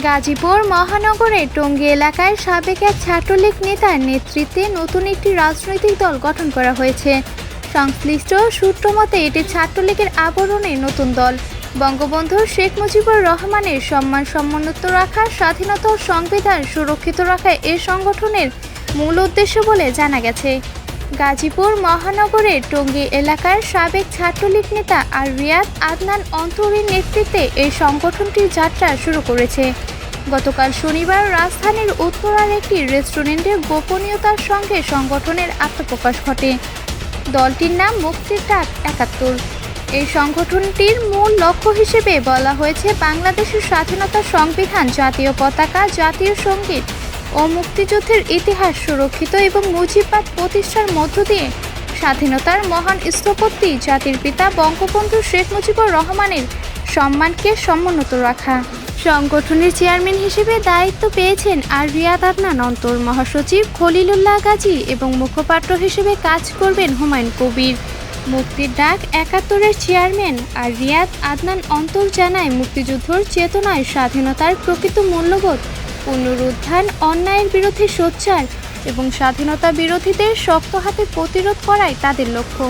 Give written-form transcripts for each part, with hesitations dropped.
গাজীপুর মহানগরের টঙ্গী এলাকায় সাবেক এক ছাত্রলীগ নেতার নেতৃত্বে নতুন একটি রাজনৈতিক দল গঠন করা হয়েছে। সংশ্লিষ্ট সূত্র মতে এটি ছাত্রলীগের আবরণে নতুন দল। বঙ্গবন্ধু শেখ মুজিবুর রহমানের সম্মান সমুন্নত রাখা, স্বাধীনতা ও সংবিধান সুরক্ষিত রাখা এ সংগঠনের মূল উদ্দেশ্য বলে জানা গেছে। গাজীপুর মহানগরের টঙ্গী এলাকার সাবেক ছাত্রলীগ নেতা আর রিয়াদ আদনান অন্তরের নেতৃত্বে এই সংগঠনটির যাত্রা শুরু করেছে। গতকাল শনিবার রাজধানীর উত্তরার একটি রেস্টুরেন্টে গোপনীয়তার সঙ্গে সংগঠনের আত্মপ্রকাশ ঘটে। দলটির নাম মুক্তির ডাক ৭১। এই সংগঠনটির মূল লক্ষ্য হিসেবে বলা হয়েছে বাংলাদেশের স্বাধীনতা সংবিধান, জাতীয় পতাকা, জাতীয় সঙ্গীত ও মুক্তিযুদ্ধের ইতিহাস সুরক্ষিত এবং মুজিববাদ প্রতিষ্ঠার মধ্য দিয়ে স্বাধীনতার মহান স্থপতি জাতির পিতা বঙ্গবন্ধু শেখ মুজিবুর রহমানের সম্মানকে সমুন্নত রাখা। সংগঠনের চেয়ারম্যান হিসেবে দায়িত্ব পেয়েছেন আর রিয়াদ আদনান অন্তর, মহাসচিব খলিলুল্লাহ গাজী এবং মুখপাত্র হিসেবে কাজ করবেন হুমায়ুন কবির। মুক্তির ডাক ৭১-এর চেয়ারম্যান আর রিয়াদ আদনান অন্তর জানায়, মুক্তিযুদ্ধের চেতনায় স্বাধীনতার প্রকৃত মূল্যবোধ পুনরুত্থান, অন্যায়ের বিরুদ্ধে সোচ্চার এবং স্বাধীনতা বিরোধীদের শক্ত হাতে প্রতিরোধ করাই তাদের লক্ষ্য।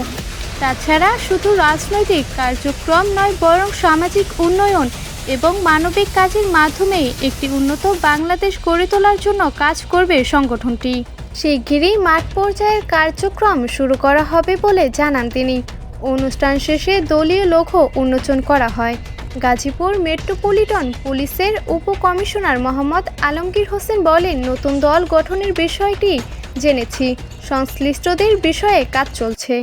তাছাড়া শুধু রাজনৈতিক কার্যক্রম নয়, বরং সামাজিক উন্নয়ন এবং মানবিক কাজের মাধ্যমে একটি উন্নত বাংলাদেশ গড়ে তোলার জন্য কাজ করবে সংগঠনটি। শিগগিরই মাঠ পর্যায়ের কার্যক্রম শুরু করা হবে বলে জানান তিনি। অনুষ্ঠান শেষে দলীয় লোগো উন্মোচন করা হয়। গাজীপুর মেট্রোপলিটন পুলিশের উপকমিশনার মোহাম্মদ আলমগীর হোসেন বলেন, নতুন দল গঠনের বিষয়টি জেনেছি, সংশ্লিষ্টদের বিষয়ে কাজ চলছে।